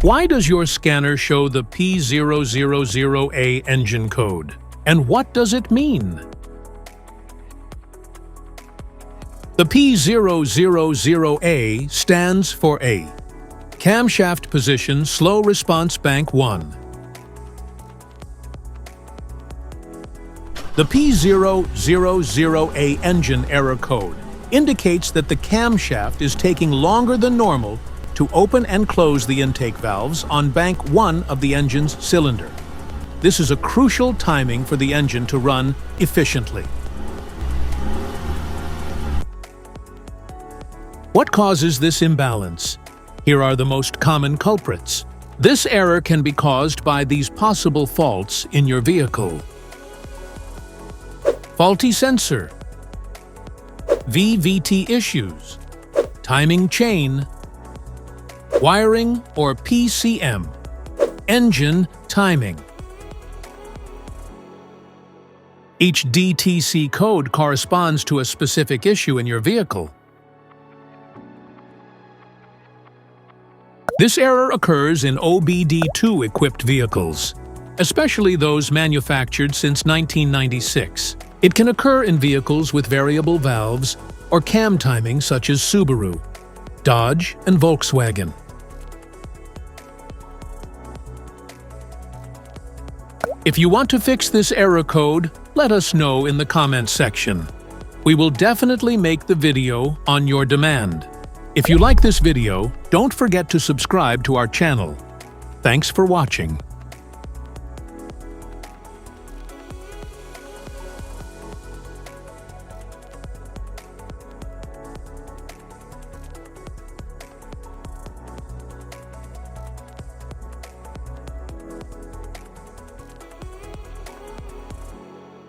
Why does your scanner show the P000A engine code? And what does it mean? The P000A stands for A. Camshaft position slow response bank 1. The P000A engine error code indicates that the camshaft is taking longer than normal to open and close the intake valves on bank 1 of the engine's cylinder. This is a crucial timing for the engine to run efficiently. What causes this imbalance? Here are the most common culprits. This error can be caused by these possible faults in your vehicle. Faulty sensor, VVT issues, timing chain, wiring or PCM, engine timing. Each DTC code corresponds to a specific issue in your vehicle. This error occurs in OBD2-equipped vehicles, especially those manufactured since 1996. It can occur in vehicles with variable valves or cam timing such as Subaru, Dodge, and Volkswagen. If you want to fix this error code, let us know in the comments section. We will definitely make the video on your demand. If you like this video, don't forget to subscribe to our channel. Thanks for watching.